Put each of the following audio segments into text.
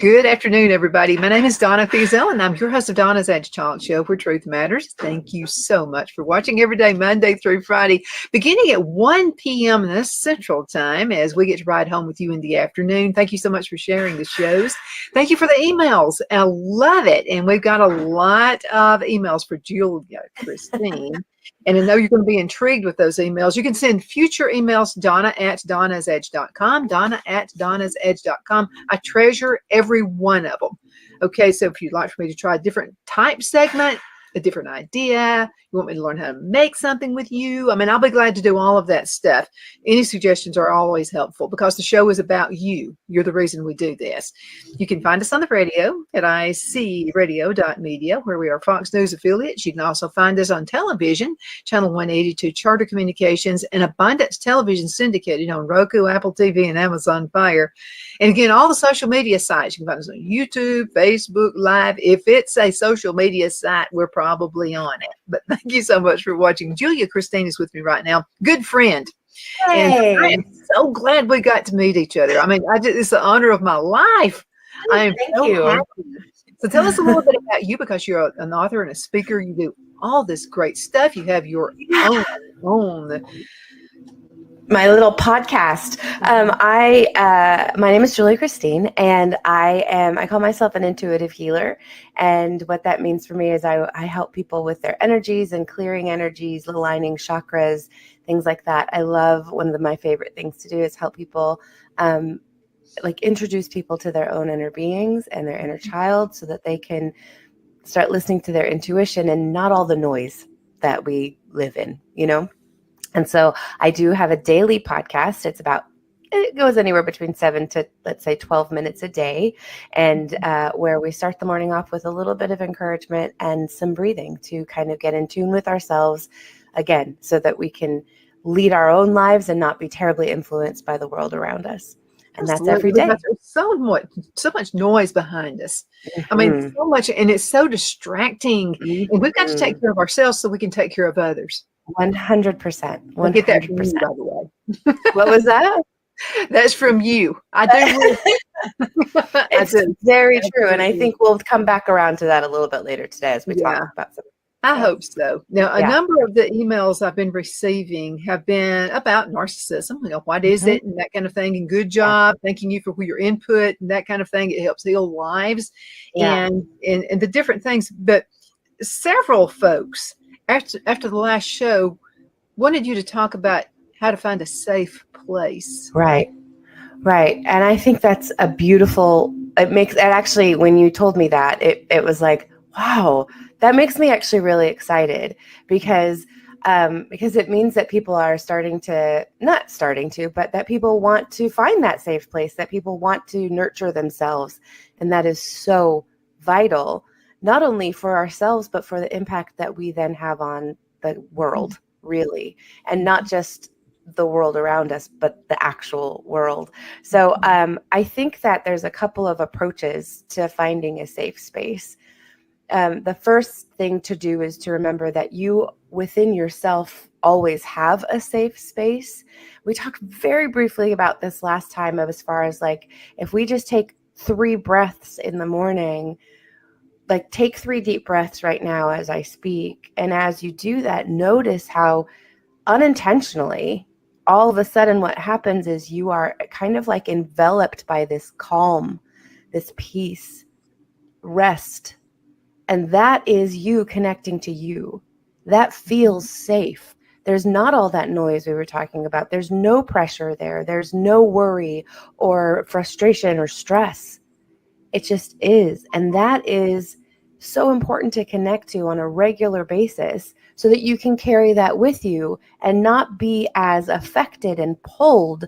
Good afternoon, everybody. My name is Donna Fiesel, and I'm your host of Donna's Edge Talk Show, where truth matters. Thank you so much for watching every day, Monday through Friday, beginning at 1 p.m. Central Time, as we get to ride home with you in the afternoon. Thank you so much for sharing the shows. Thank you for the emails. I love it. And we've got a lot of emails for Julia Christine. And I know you're going to be intrigued with those emails. You can send future emails to Donna@donnasedge.com, Donna@donnasedge.com. I treasure every one of them. Okay, so if you'd like for me to try a different type segment, a different idea, you want me to learn how to make something with you, I'll be glad to do all of that stuff. Any suggestions are always helpful because the show is about you. You're the reason we do this. You can find us on the radio at icradio.media, where we are Fox News affiliates. You can also find us on television, Channel 182 Charter Communications, and Abundance Television syndicated on Roku, Apple TV, and Amazon Fire. And again, all the social media sites. You can find us on YouTube, Facebook Live. If it's a social media site, we're probably on it. But thank you so much for watching. Julia Christine is with me right now. Good friend. Hey. And I am so glad we got to meet each other. It's the honor of my life. I am Thank so you. happy. So tell us a little bit about you, because you're an author and a speaker. You do all this great stuff. You have your own My little podcast. My name is Julia Christine, and I call myself an intuitive healer. And what that means for me is I help people with their energies and clearing energies, aligning chakras, things like that. I love, one of my favorite things to do is help people, introduce people to their own inner beings and their inner child, so that they can start listening to their intuition and not all the noise that we live in, And so I do have a daily podcast. It goes anywhere between 7 to, let's say, 12 minutes a day. And where we start the morning off with a little bit of encouragement and some breathing to kind of get in tune with ourselves again, so that we can lead our own lives and not be terribly influenced by the world around us. And that's every day. There's so much noise behind us. Mm-hmm. So much, and it's so distracting. Mm-hmm. And we've got to take care of ourselves so we can take care of others. 100%. 100%. I get that from you, by the way. What was that? That's from you. I do. It's very true. And I think we'll come back around to that a little bit later today as we talk about some. I hope so. Now, a number of the emails I've been receiving have been about narcissism. What is it, and that kind of thing. And good job. Thanking you for your input and that kind of thing. It helps heal lives and the different things. But several folks after the last show wanted you to talk about how to find a safe place. Right. And I think that's a beautiful, actually, when you told me that, it was like, wow, that makes me actually really excited, because it means that people are but that people want to find that safe place, that people want to nurture themselves. And that is so vital, not only for ourselves, but for the impact that we then have on the world, really, and not just the world around us, but the actual world. So I think that there's a couple of approaches to finding a safe space. The first thing to do is to remember that you within yourself always have a safe space. We talked very briefly about this last time, of as far as if we just take 3 breaths in the morning, take 3 deep breaths right now as I speak. And as you do that, notice how unintentionally, all of a sudden what happens is you are kind of enveloped by this calm, this peace, rest. And that is you connecting to you. That feels safe. There's not all that noise we were talking about. There's no pressure there. There's no worry or frustration or stress. It just is. And that is so important to connect to on a regular basis, so that you can carry that with you and not be as affected and pulled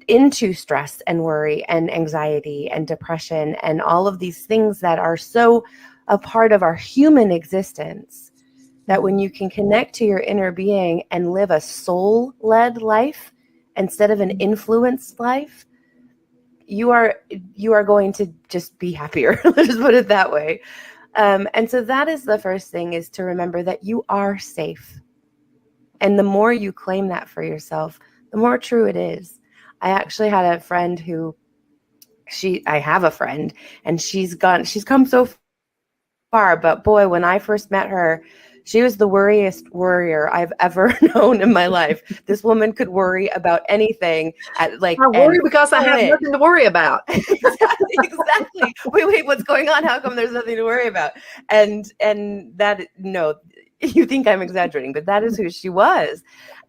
into stress and worry and anxiety and depression and all of these things that are so a part of our human existence, that when you can connect to your inner being and live a soul-led life instead of an influenced life, you are going to just be happier. Let's just put it that way. And so that is the first thing, is to remember that you are safe. And the more you claim that for yourself, the more true it is. I actually had a friend who I have a friend, and she's come so far, but boy, when I first met her, she was the worriest worrier I've ever known in my life. This woman could worry about anything I worry because I have nothing to worry about. Exactly. Wait, what's going on? How come there's nothing to worry about? And that, no, you think I'm exaggerating, but that is who she was.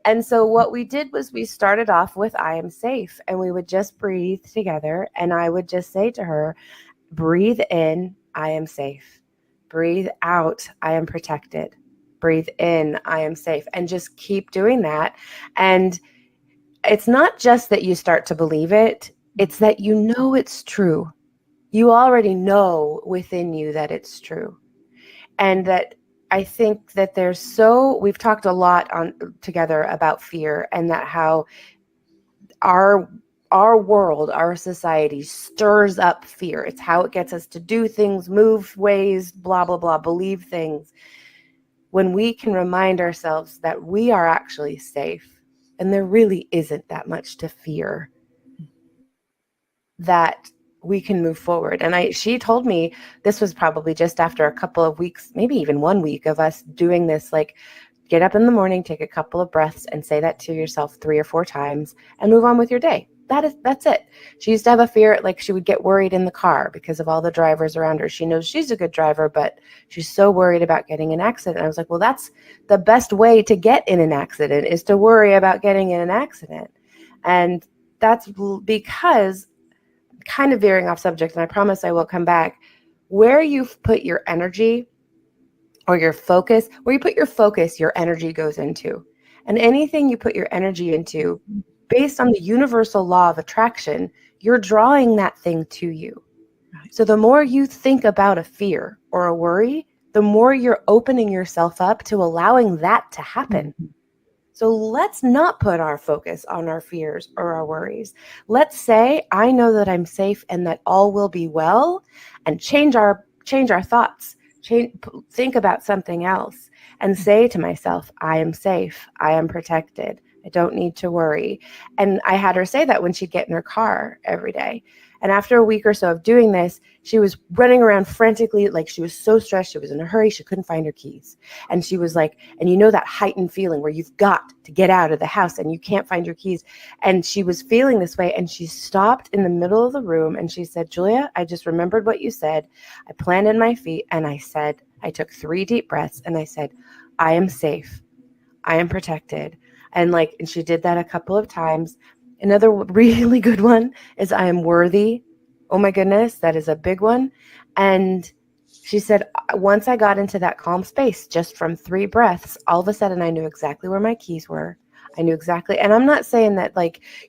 And so what we did was we started off with I am safe, and we would just breathe together. And I would just say to her, breathe in, I am safe. Breathe out, I am protected. Breathe in, I am safe. And just keep doing that. And it's not just that you start to believe it, it's that you know it's true. You already know within you that it's true. And that I think that we've talked a lot together about fear, and that how our world, our society stirs up fear. It's how it gets us to do things, move ways, blah, blah, blah, believe things. When we can remind ourselves that we are actually safe and there really isn't that much to fear, that we can move forward. And she told me this was probably just after a couple of weeks, maybe even 1 week of us doing this, like, get up in the morning, take a couple of breaths and say that to yourself 3 or 4 times and move on with your day. That's it. She used to have a fear, like she would get worried in the car because of all the drivers around her. She knows she's a good driver, but she's so worried about getting in an accident. I was like, well, that's the best way to get in an accident, is to worry about getting in an accident. And that's because, kind of veering off subject, and I promise I will come back, where you've put your energy or your focus, your energy goes into. And anything you put your energy into, based on the universal law of attraction, you're drawing that thing to you. Right. So the more you think about a fear or a worry, the more you're opening yourself up to allowing that to happen. Mm-hmm. So let's not put our focus on our fears or our worries. Let's say, I know that I'm safe and that all will be well, and change our thoughts. Think about something else and say to myself, I am safe. I am protected. I don't need to worry. And I had her say that when she'd get in her car every day. And after a week or so of doing this, she was running around frantically, like she was so stressed. She was in a hurry. She couldn't find her keys. And she was like, and you know that heightened feeling where you've got to get out of the house and you can't find your keys. And she was feeling this way. And she stopped in the middle of the room and she said, Julia, I just remembered what you said. I planted my feet and I took 3 deep breaths and I said, I am safe. I am protected. And she did that a couple of times. Another really good one is I am worthy. Oh my goodness, that is a big one. And she said, once I got into that calm space, just from 3 breaths, all of a sudden I knew exactly where my keys were. I knew exactly. And I'm not saying that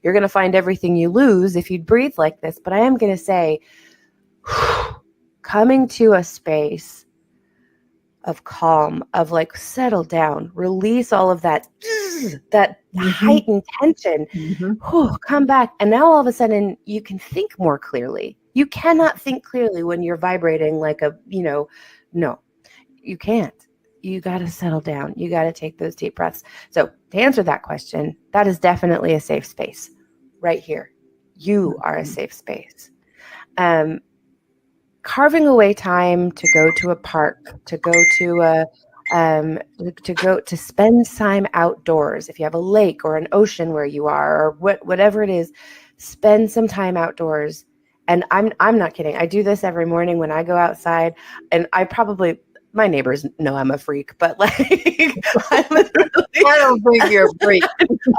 you're going to find everything you lose if you breathe like this, but I am going to say, coming to a space of calm, of settle down, release all of that mm-hmm. heightened tension, mm-hmm. Come back. And now all of a sudden you can think more clearly. You cannot think clearly when you're vibrating no, you can't. You got to settle down. You got to take those deep breaths. So to answer that question, that is definitely a safe space right here. You are a safe space. Carving away time to go to a park, to go to spend time outdoors. If you have a lake or an ocean where you are, or whatever it is, spend some time outdoors. And I'm not kidding. I do this every morning when I go outside, and my neighbors know I'm a freak, but I don't think you're a freak.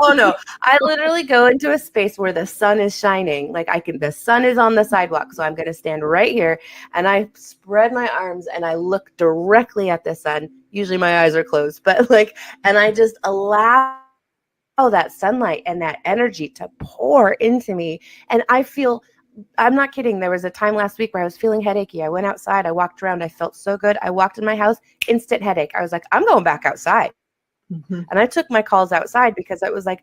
Oh no. I literally go into a space where the sun is shining. The sun is on the sidewalk. So I'm going to stand right here and I spread my arms and I look directly at the sun. Usually my eyes are closed, but and I just allow that sunlight and that energy to pour into me. And I'm not kidding. There was a time last week where I was feeling headachy. I went outside. I walked around. I felt so good. I walked in my house, instant headache. I was like, I'm going back outside. Mm-hmm. And I took my calls outside because I was like,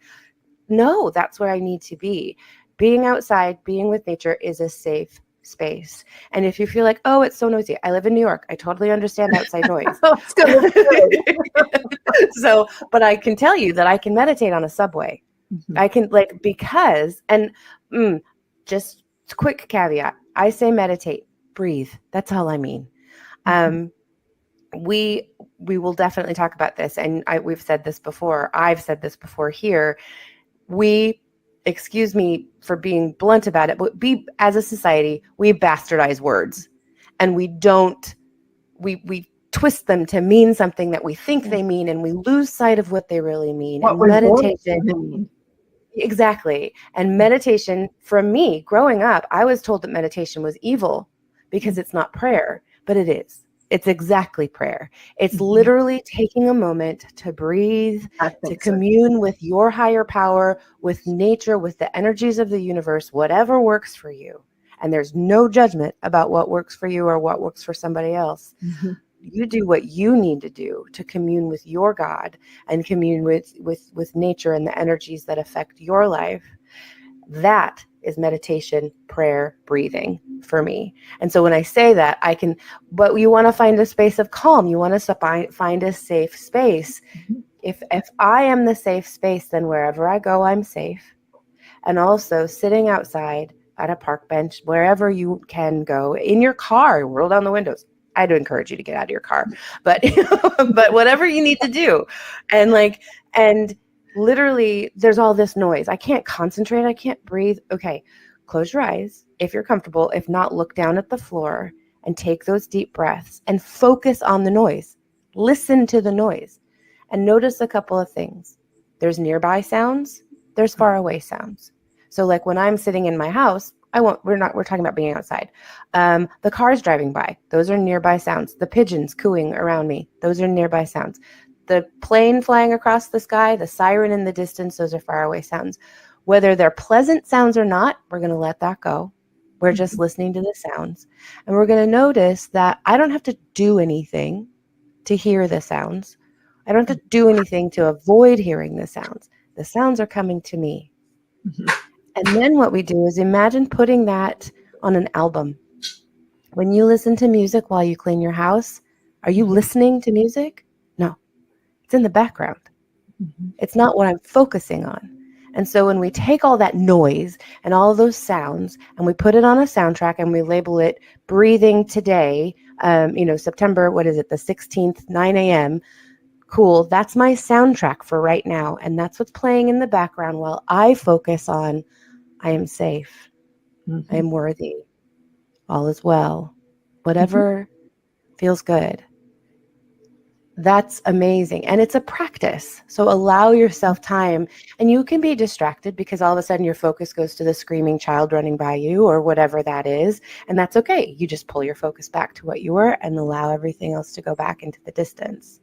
no, that's where I need to be. Being outside, being with nature is a safe space. And if you feel like, oh, it's so noisy. I live in New York. I totally understand outside noise. But I can tell you that I can meditate on a subway. Mm-hmm. I can just quick caveat. I say meditate, breathe. That's all I mean. We will definitely talk about this, and we've said this before. I've said this before here. Excuse me for being blunt about it, but as a society, we bastardize words, and we twist them to mean something that we think they mean, and we lose sight of what they really mean. What and we want meditation, to mean. exactly. And meditation, from me growing up, I was told that meditation was evil because it's not prayer, but it is. It's exactly prayer. It's literally taking a moment to breathe, to commune with your higher power, with nature, with the energies of the universe, whatever works for you. And there's no judgment about what works for you or what works for somebody else. You do what you need to do to commune with your God and commune with nature and the energies that affect your life. That is meditation, prayer, breathing for me. And so when I say that, but you want to find a space of calm. You want to find a safe space. If I am the safe space, then wherever I go, I'm safe. And also sitting outside at a park bench, wherever you can go, in your car, roll down the windows. I'd encourage you to get out of your car, but but whatever you need to do. And literally there's all this noise. I can't concentrate. I can't breathe. Okay. Close your eyes if you're comfortable. If not, look down at the floor and take those deep breaths and focus on the noise. Listen to the noise and notice a couple of things. There's nearby sounds. There's far away sounds. So like when I'm sitting in my house, we're talking about being outside. The cars driving by, those are nearby sounds. The pigeons cooing around me, those are nearby sounds. The plane flying across the sky, the siren in the distance, those are faraway sounds. Whether they're pleasant sounds or not, we're going to let that go. We're just listening to the sounds. And we're going to notice that I don't have to do anything to hear the sounds. I don't have to do anything to avoid hearing the sounds. The sounds are coming to me. And then what we do is imagine putting that on an album. When you listen to music while you clean your house, are you listening to music? No, it's in the background. It's not what I'm focusing on. And so when we take all that noise and all those sounds and we put it on a soundtrack and we label it Breathing Today, September, the 16th, 9 a.m., cool, that's my soundtrack for right now. And that's what's playing in the background while I focus on I am safe. I am worthy. All is well. Whatever feels good. That's amazing. And it's a practice. So allow yourself time. And you can be distracted because all of a sudden your focus goes to the screaming child running by you or whatever that is. And that's okay. You just pull your focus back to what you were and allow everything else to go back into the distance.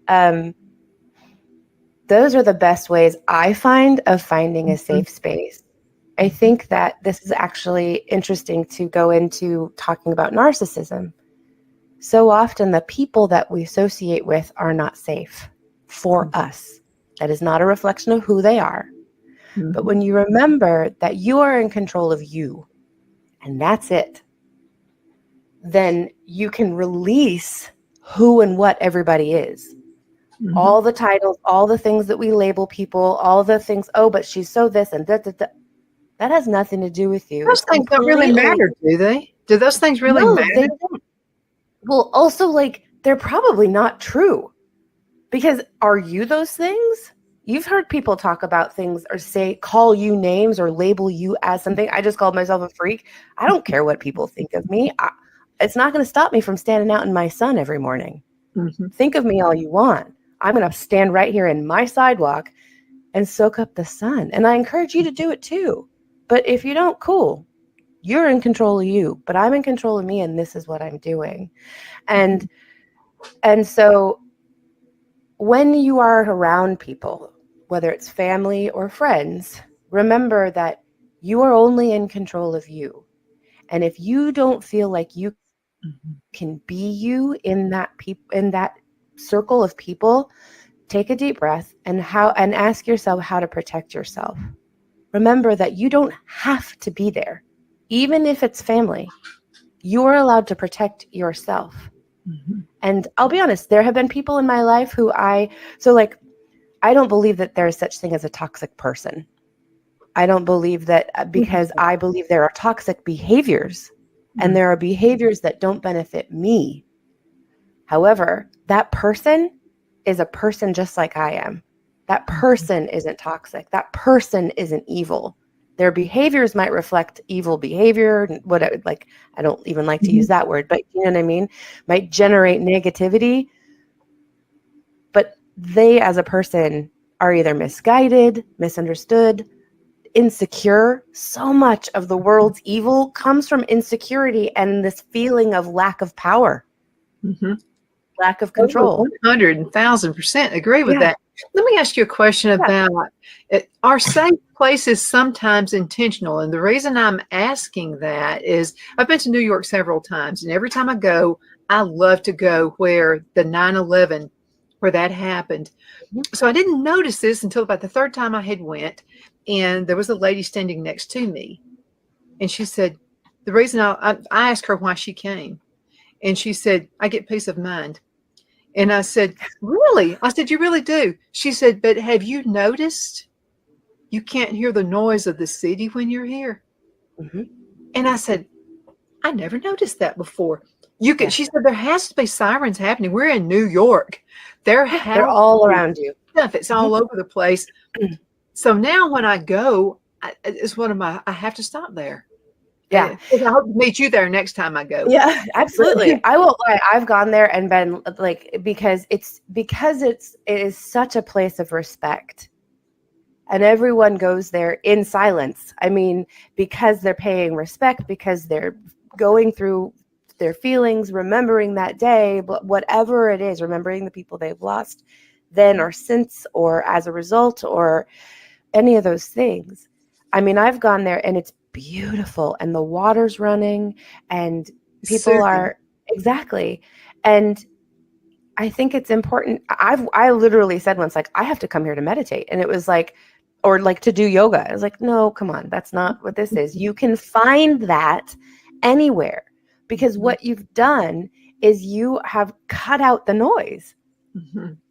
Those are the best ways I find of finding a safe space. I think that this is actually interesting to go into talking about narcissism. So often the people that we associate with are not safe for us. That is not a reflection of who they are. But when you remember that you are in control of you, and that's it, then you can release who and what everybody is. All the titles, all the things that we label people, all the things, but she's so this and that. That has nothing to do with you. Those things don't really matter, do they? Do those things really matter? They don't. Well, also, they're probably not true. Because are you those things? You've heard people talk about things or call you names or label you as something. I just called myself a freak. I don't care what people think of me. It's not going to stop me from standing out in my sun every morning. Think of me all you want. I'm going to stand right here in my sidewalk and soak up the sun. And I encourage you to do it too. But if you don't, cool. You're in control of you, but I'm in control of me, and this is what I'm doing. And so when you are around people, whether it's family or friends, remember that you are only in control of you. And if you don't feel like you can be you in that circle of people, take a deep breath and ask yourself how to protect yourself. Remember that you don't have to be there. Even if it's family, you are allowed to protect yourself. And I'll be honest, there have been people in my life who I don't believe that there is such thing as a toxic person. I don't believe that because I believe there are toxic behaviors and there are behaviors that don't benefit me. However, that person is a person just like I am. That person isn't toxic. That person isn't evil. Their behaviors might reflect evil behavior. I don't even like to use that word, but you know what I mean? Might generate negativity. But they as a person are either misguided, misunderstood, insecure. So much of the world's evil comes from insecurity and this feeling of lack of power, lack of control. 100,000% agree with that. Let me ask you a question about are safe places sometimes intentional? And the reason I'm asking that is I've been to New York several times, and every time I go, I love to go where the 9/11, where that happened. So I didn't notice this until about the third time I had went, and there was a lady standing next to me, and she said, the reason I asked her why she came, and she said, I get peace of mind. And I said, really? I said, you really do? She said, but have you noticed you can't hear the noise of the city when you're here? And I said, I never noticed that before. She said, there has to be sirens happening. We're in New York. They're all around you. Stuff. It's all over the place. So now when I go, it's I have to stop there. Yeah. And I hope to meet you there next time I go. Yeah, absolutely. I won't lie. I've gone there and been because it is such a place of respect. And everyone goes there in silence. I mean, because they're paying respect, because they're going through their feelings, remembering that day, but whatever it is, remembering the people they've lost then or since or as a result or any of those things. I mean, I've gone there and it's beautiful and the water's running and people are exactly. And I think it's important. I literally said once, I have to come here to meditate. And it was or to do yoga. I was like, no, come on. That's not what this is. You can find that anywhere because what you've done is you have cut out the noise.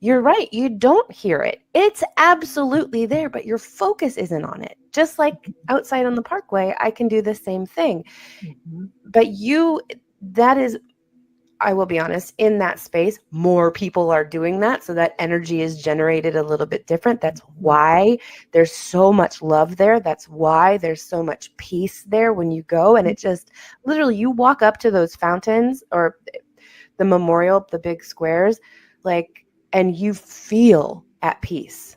You're right. You don't hear it. It's absolutely there, but your focus isn't on it. Just like outside on the parkway, I can do the same thing. But I will be honest, in that space, more people are doing that. So that energy is generated a little bit different. That's why there's so much love there. That's why there's so much peace there when you go. And it just literally, you walk up to those fountains or the memorial, the big squares, and you feel at peace.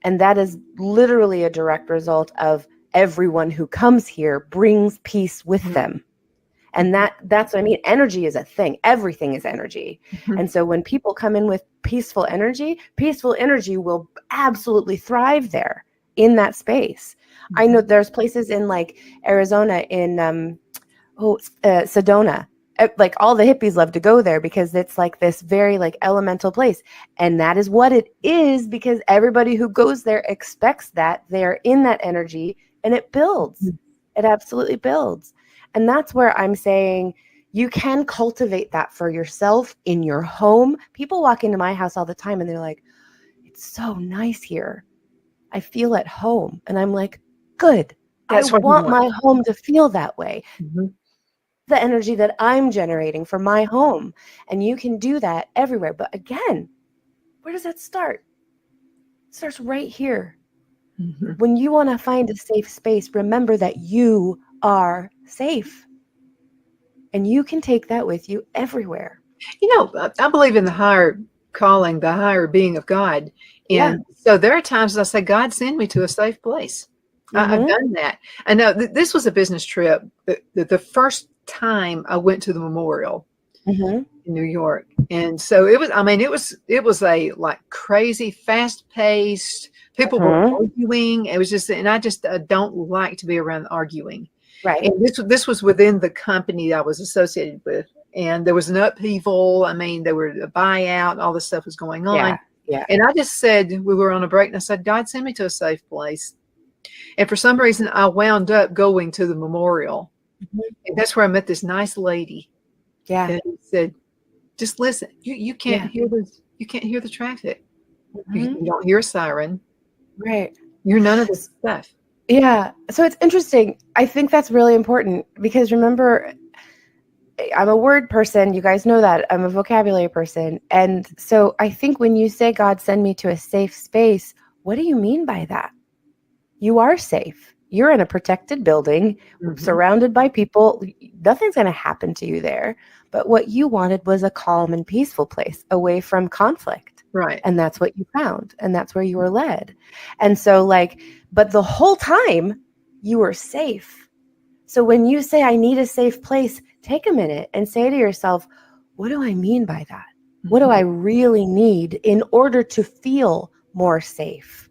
And that is literally a direct result of everyone who comes here brings peace with them. And that's what I mean. Energy is a thing. Everything is energy. And so when people come in with peaceful energy will absolutely thrive there in that space. I know there's places in Arizona in Sedona. All the hippies love to go there because it's this very elemental place. And that is what it is because everybody who goes there expects that they're in that energy and it builds. It absolutely builds. And that's where I'm saying you can cultivate that for yourself in your home. People walk into my house all the time and they're like, it's so nice here. I feel at home. And I'm like, good. I want my home to feel that way. The energy that I'm generating for my home. And you can do that everywhere. But again, where does that start? It starts right here. When you want to find a safe space, remember that you are safe. And you can take that with you everywhere. I believe in the higher calling, the higher being of God. And so there are times I say, God, send me to a safe place. I've done that. I know this was a business trip. The first time I went to the memorial in New York. And so it was a crazy, fast paced, people were arguing. It was just, and I just don't like to be around arguing. Right. And this was within the company I was associated with. And there was an upheaval. I mean, there were a buyout, all this stuff was going on. Yeah. And I just said, we were on a break and I said, God, send me to a safe place. And for some reason, I wound up going to the memorial. And that's where I met this nice lady. Yeah. That said, just listen, you can't hear you can't hear the traffic. You don't hear a siren. Right. You're none of this stuff. Yeah. So it's interesting. I think that's really important because remember, I'm a word person. You guys know that. I'm a vocabulary person. And so I think when you say, God, send me to a safe space, what do you mean by that? You are safe. You're in a protected building, surrounded by people. Nothing's going to happen to you there. But what you wanted was a calm and peaceful place away from conflict. Right. And that's what you found. And that's where you were led. And so, but the whole time you were safe. So when you say, I need a safe place, take a minute and say to yourself, what do I mean by that? What do I really need in order to feel more safe?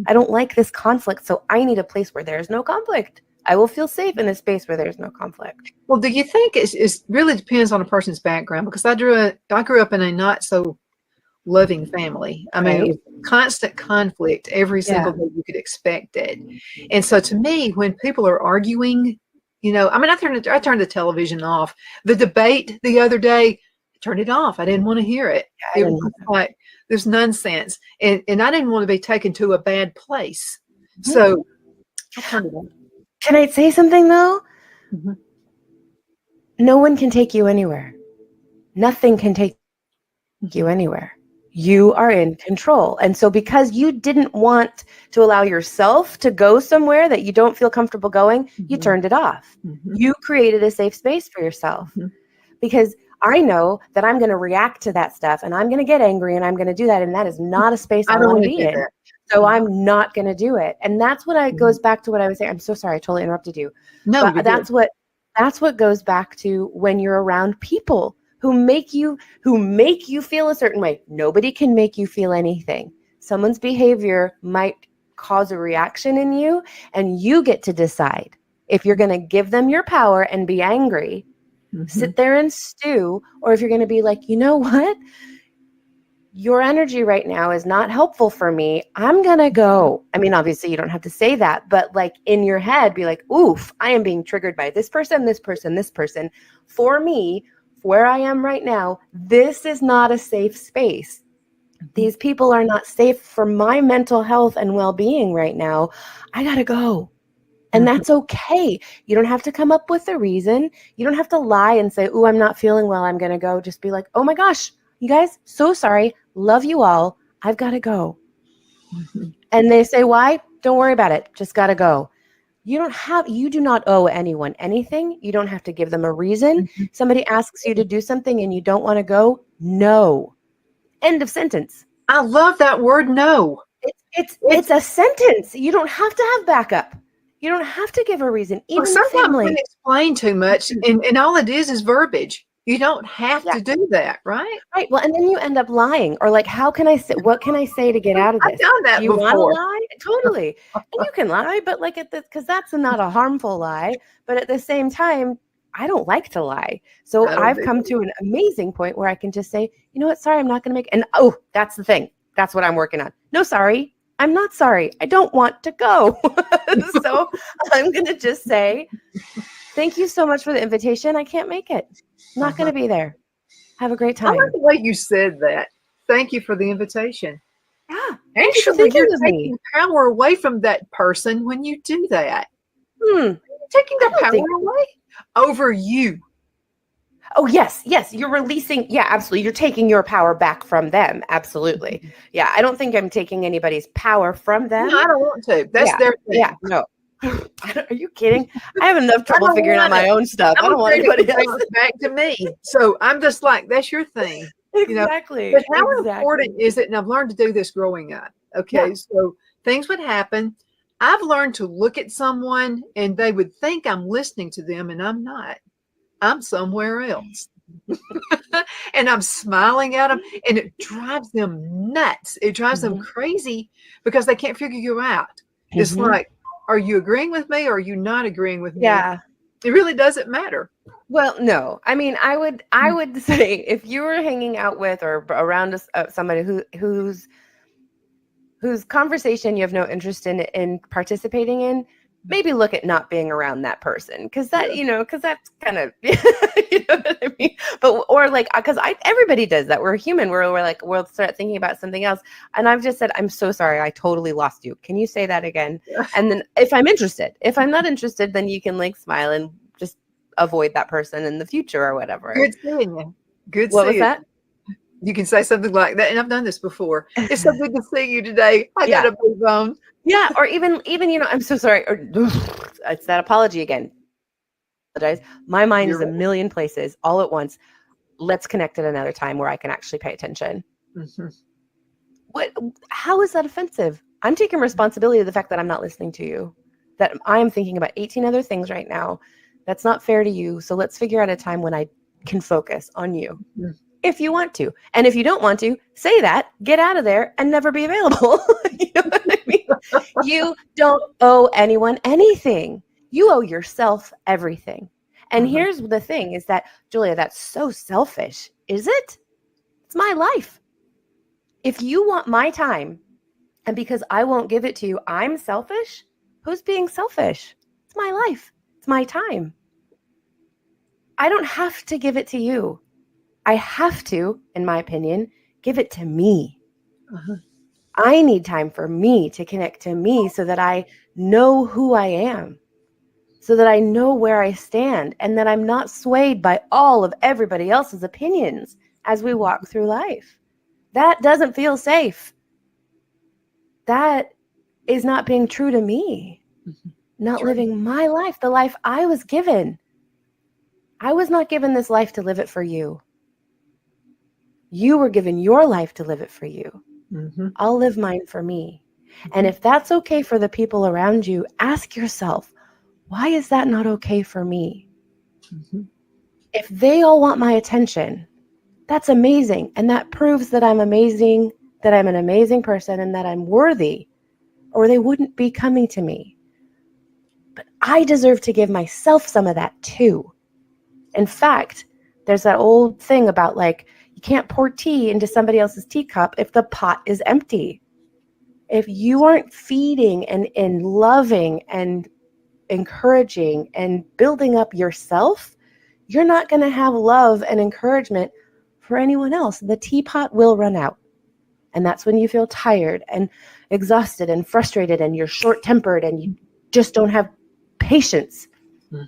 I don't like this conflict, so I need a place where there's no conflict. I will feel safe in a space where there's no conflict. Well, do you think it really depends on a person's background? Because I grew up in a not so loving family. I mean, it was constant conflict every single day you could expect it. And so to me, when people are arguing, I mean, I turned the television off. The debate the other day, I turned it off. I didn't want to hear it. It was like, there's nonsense. And I didn't want to be taken to a bad place. So I turned it off. Can I say something though? No one can take you anywhere. Nothing can take you anywhere. You are in control. And so because you didn't want to allow yourself to go somewhere that you don't feel comfortable going, you turned it off. You created a safe space for yourself. Because I know that I'm going to react to that stuff and I'm going to get angry and I'm going to do that. And that is not a space I want to be in. So I'm not going to do it. And that's what goes back to what I was saying. I'm so sorry. I totally interrupted you. No, but that's what goes back to when you're around people who make you feel a certain way. Nobody can make you feel anything. Someone's behavior might cause a reaction in you, and you get to decide if you're going to give them your power and be angry, sit there and stew, or if you're going to be like, you know what? Your energy right now is not helpful for me. I'm going to go. I mean, obviously you don't have to say that, but like in your head, be like, oof, I am being triggered by this person, this person, this person. For me, where I am right now, this is not a safe space. These people are not safe for my mental health and well-being right now. I got to go. And that's okay. You don't have to come up with a reason. You don't have to lie and say, oh, I'm not feeling well, I'm going to go. Just be like, oh my gosh, you guys, so sorry. Love you all. I've got to go. And they say, why? Don't worry about it. Just got to go. You do not owe anyone anything. You don't have to give them a reason. Somebody asks you to do something and you don't want to go. No. End of sentence. I love that word. No. It's a sentence. You don't have to have backup. You don't have to give a reason. Even sometimes we explain too much, and all it is verbiage. You don't have to do that, right? Right. Well, and then you end up lying, or like, what can I say to get out of this? I've done that before. You want to lie? Totally. And you can lie, but like because that's not a harmful lie. But at the same time, I don't like to lie. So I've come to an amazing point where I can just say, you know what? Sorry, I'm not going to make. And that's the thing. That's what I'm working on. No, sorry. I'm not sorry. I don't want to go. So I'm going to just say, thank you so much for the invitation. I can't make it. Not going to be there. Have a great time. I like the way you said that. Thank you for the invitation. Yeah. Actually, you're taking power away from that person when you do that. You're taking their power away over you. Oh, yes. You're releasing. Yeah, absolutely. You're taking your power back from them. Absolutely. Yeah. I don't think I'm taking anybody's power from them. No, I don't want to. That's their thing. Yeah. No. Are you kidding? I have enough trouble figuring out my own stuff. I don't want anybody else back to me. So I'm just like, that's your thing. Exactly. But how important is it? And I've learned to do this growing up. Okay. Yeah. So things would happen. I've learned to look at someone and they would think I'm listening to them, and I'm not. I'm somewhere else. And I'm smiling at them, and it drives them nuts. It drives them crazy because they can't figure you out. It's like, are you agreeing with me or are you not agreeing with me? Yeah. It really doesn't matter. Well, no. I mean, I would say if you were hanging out with or around somebody whose conversation you have no interest in participating in, maybe look at not being around that person. Cause that, cause that's kind of, you know what I mean? But, or like, cause everybody does that. We're human. We're like, we'll start thinking about something else. And I've just said, I'm so sorry. I totally lost you. Can you say that again? And then if I'm interested, if I'm not interested, then you can like smile and just avoid that person in the future or whatever. Good seeing you. Good What seeing was that? You can say something like that. And I've done this before. It's so good to see you today. I got to move on. Yeah. Or even, I'm so sorry. Or it's that apology again. My mind is a million places all at once. Let's connect at another time where I can actually pay attention. How is that offensive? I'm taking responsibility of the fact that I'm not listening to you, that I am thinking about 18 other things right now. That's not fair to you. So let's figure out a time when I can focus on you. If you want to. And if you don't want to, say that, get out of there, and never be available. You know what I mean? You don't owe anyone anything. You owe yourself everything. And here's the thing is that, Julia, that's so selfish. Is it? It's my life. If you want my time, and because I won't give it to you, I'm selfish, who's being selfish? It's my life. It's my time. I don't have to give it to you. I have to, in my opinion, give it to me. I need time for me to connect to me so that I know who I am, so that I know where I stand, and that I'm not swayed by all of everybody else's opinions as we walk through life. That doesn't feel safe. That is not being true to me, not living my life, the life I was given. I was not given this life to live it for you. You were given your life to live it for you. I'll live mine for me. And if that's okay for the people around you, ask yourself, why is that not okay for me? If they all want my attention, that's amazing. And that proves that I'm amazing, that I'm an amazing person, and that I'm worthy, or they wouldn't be coming to me. But I deserve to give myself some of that too. In fact, there's that old thing about like, you can't pour tea into somebody else's teacup if the pot is empty. If you aren't feeding and loving and encouraging and building up yourself, you're not going to have love and encouragement for anyone else. The teapot will run out. And that's when you feel tired and exhausted and frustrated and you're short-tempered and you just don't have patience.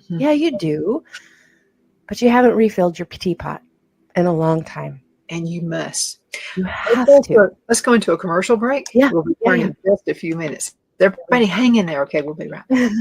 Yeah, you do. But you haven't refilled your teapot in a long time. And you must. You have to. Let's go into a commercial break. Yeah. We'll be back in just a few minutes. Everybody hang in there. Okay, we'll be right back.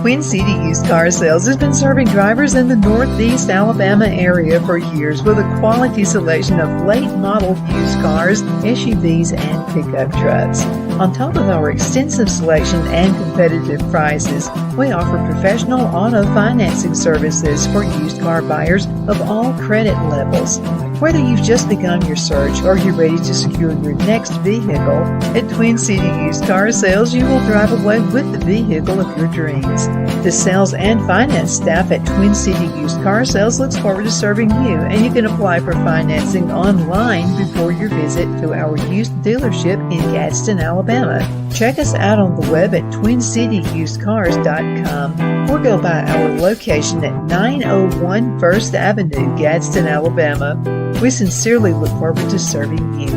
Twin City Used Car Sales has been serving drivers in the Northeast Alabama area for years with a quality selection of late model used cars, SUVs, and pickup trucks. On top of our extensive selection and competitive prices, we offer professional auto financing services for used car buyers of all credit levels. Whether you've just begun your search or you're ready to secure your next vehicle, at Twin City Used Car Sales, you will drive away with the vehicle of your dreams. The sales and finance staff at Twin City Used Car Sales looks forward to serving you, and you can apply for financing online before your visit to our used dealership in Gadsden, Alabama. Check us out on the web at twincityusedcars.com or go by our location at 901 First Avenue, Gadsden, Alabama. We sincerely look forward to serving you.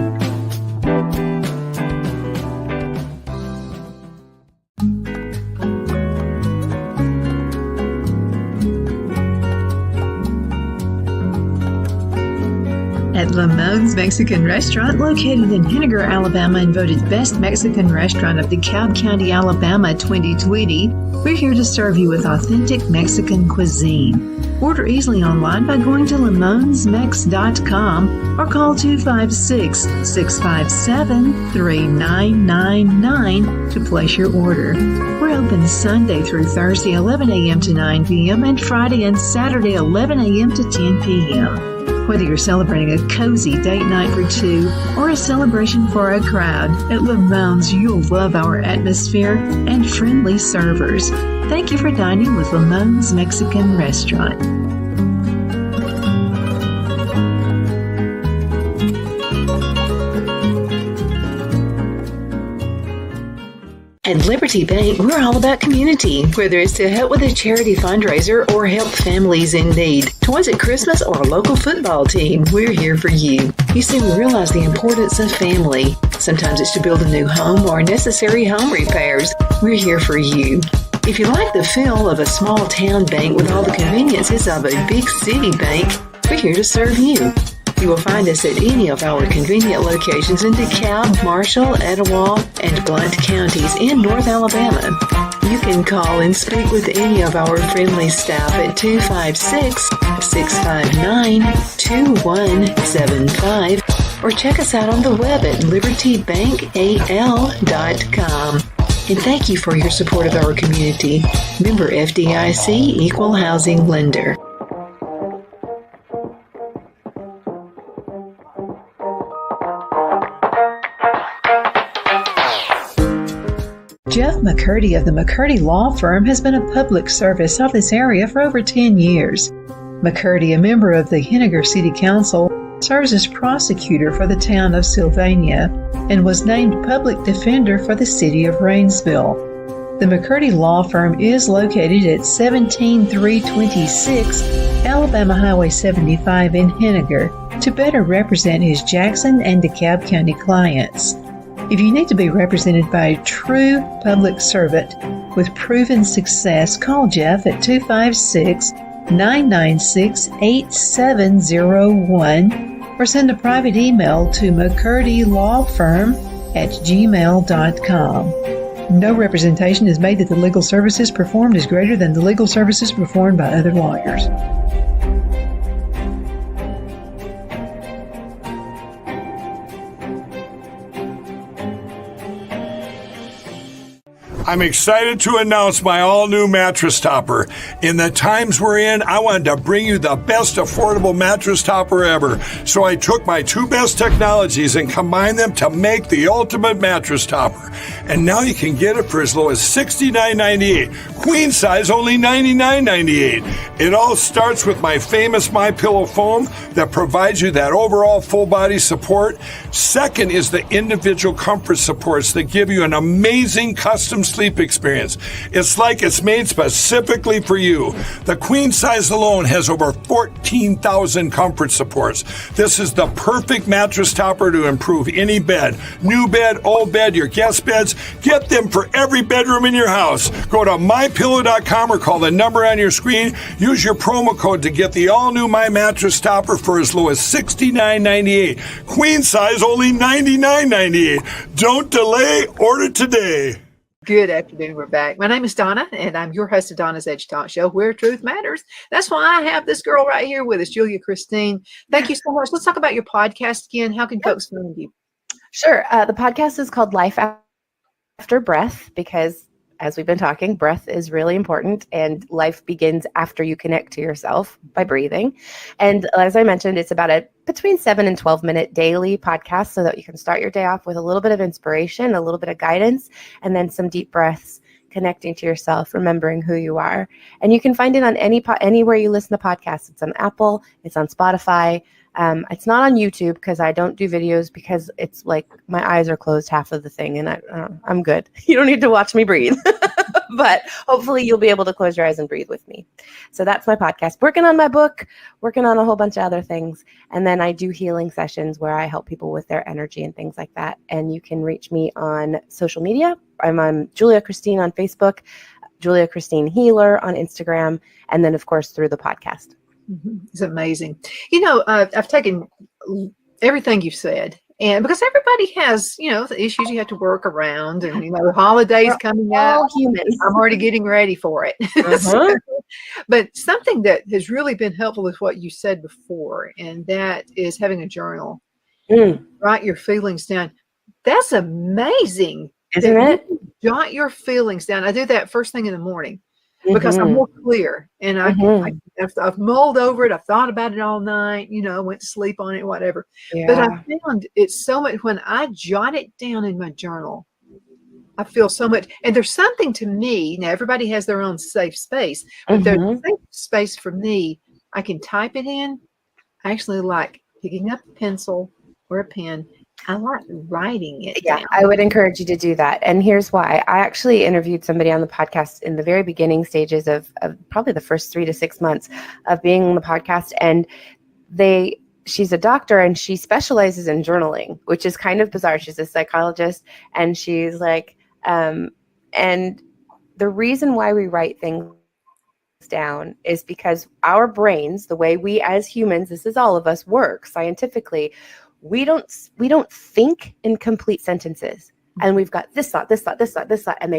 At Lamone's Mexican Restaurant, located in Henniger, Alabama, and voted Best Mexican Restaurant of DeKalb County, Alabama 2020, we're here to serve you with authentic Mexican cuisine. Order easily online by going to lamonsmex.com or call 256-657-3999 to place your order. We're open Sunday through Thursday, 11 a.m. to 9 p.m. and Friday and Saturday, 11 a.m. to 10 p.m. Whether you're celebrating a cozy date night for two or a celebration for a crowd, at Lamone's you'll love our atmosphere and friendly servers. Thank you for dining with Lamone's Mexican Restaurant. At Liberty Bank, we're all about community, whether it's to help with a charity fundraiser or help families in need. Toys at Christmas or a local football team, we're here for you. You see, we realize the importance of family. Sometimes it's to build a new home or necessary home repairs. We're here for you. If you like the feel of a small town bank with all the conveniences of a big city bank, we're here to serve you. You will find us at any of our convenient locations in DeKalb, Marshall, Etowah, and Blount counties in North Alabama. You can call and speak with any of our friendly staff at 256-659-2175 or check us out on the web at libertybankal.com. And thank you for your support of our community. Member FDIC Equal Housing Lender. Jeff McCurdy of the McCurdy Law Firm has been a public service of this area for over 10 years. McCurdy, a member of the Henniger City Council, serves as prosecutor for the town of Sylvania and was named public defender for the city of Rainsville. The McCurdy Law Firm is located at 17326 Alabama Highway 75 in Henniger to better represent his Jackson and DeKalb County clients. If you need to be represented by a true public servant with proven success, call Jeff at 256-996-8701 or send a private email to mccurdylawfirm@gmail.com. No representation is made that the legal services performed is greater than the legal services performed by other lawyers. I'm excited to announce my all-new mattress topper. In the times we're in, I wanted to bring you the best affordable mattress topper ever. So I took my two best technologies and combined them to make the ultimate mattress topper. And now you can get it for as low as $69.98. Queen size, only $99.98. It all starts with my famous MyPillow foam that provides you that overall full body support. Second is the individual comfort supports that give you an amazing custom sleep experience. It's like it's made specifically for you. The queen size alone has over 14,000 comfort supports. This is the perfect mattress topper to improve any bed. New bed, old bed, your guest beds. Get them for every bedroom in your house. Go to mypillow.com or call the number on your screen. Use your promo code to get the all-new My Mattress Topper for as low as $69.98. Queen size, only $99.98. Don't delay. Order today. Good afternoon. We're back. My name is Donna, and I'm your host of Donna's Edge Talk Show, where truth matters. That's why I have this girl right here with us, Julia Christine. Thank you so much. Let's talk about your podcast again. How can folks find you? Sure. The podcast is called Life After Breath because, as we've been talking, breath is really important, and life begins after you connect to yourself by breathing. And as I mentioned, it's about a between 7 and 12-minute daily podcast so that you can start your day off with a little bit of inspiration, a little bit of guidance, and then some deep breaths, connecting to yourself, remembering who you are. And you can find it on anywhere you listen to podcasts. It's on Apple, it's on Spotify. It's not on YouTube because I don't do videos because it's like my eyes are closed half of the thing and I'm good. You don't need to watch me breathe, but hopefully you'll be able to close your eyes and breathe with me. So that's my podcast. Working on my book, working on a whole bunch of other things. And then I do healing sessions where I help people with their energy and things like that. And you can reach me on social media. I'm on Julia Christine on Facebook, Julia Christine Healer on Instagram, and then of course through the podcast. It's amazing. You know, I've taken everything you've said, and because everybody has, the issues you have to work around, and the holidays coming up, humans. I'm already getting ready for it. Uh-huh. But something that has really been helpful is what you said before, and that is having a journal. Write your feelings down. That's amazing, isn't it? Jot your feelings down. I do that first thing in the morning. Because I'm more clear, and I've mulled over it. I've thought about it all night, went to sleep on it, whatever. Yeah. But I found it's so much when I jot it down in my journal, I feel so much. And there's something to me. Now, everybody has their own safe space, but there's a safe space for me. I can type it in. I actually like picking up a pencil or a pen I like writing it Yeah, down. I would encourage you to do that. And here's why. I actually interviewed somebody on the podcast in the very beginning stages of probably the first 3 to 6 months of being on the podcast. And she's a doctor and she specializes in journaling, which is kind of bizarre. She's a psychologist and she's like, and the reason why we write things down is because our brains, the way we as humans, this is all of us, work scientifically, we don't think in complete sentences. And we've got this thought, this thought, this thought, this thought, and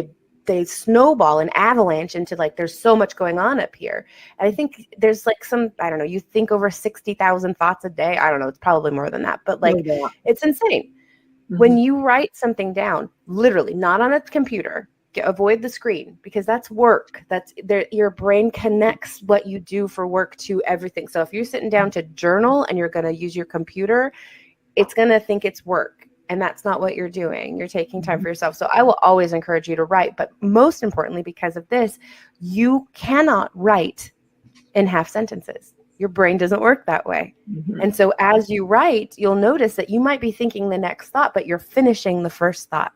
they snowball and avalanche into like there's so much going on up here. And I think there's like I don't know, you think over 60,000 thoughts a day. I don't know, it's probably more than that, but like it's insane. Mm-hmm. When you write something down, literally, not on a computer, avoid the screen because that's work. That's there. Your brain connects what you do for work to everything. So if you're sitting down to journal and you're going to use your computer, it's going to think it's work. And that's not what you're doing. You're taking time for yourself. So I will always encourage you to write. But most importantly, because of this, you cannot write in half sentences. Your brain doesn't work that way. Mm-hmm. And so as you write, you'll notice that you might be thinking the next thought, but you're finishing the first thought.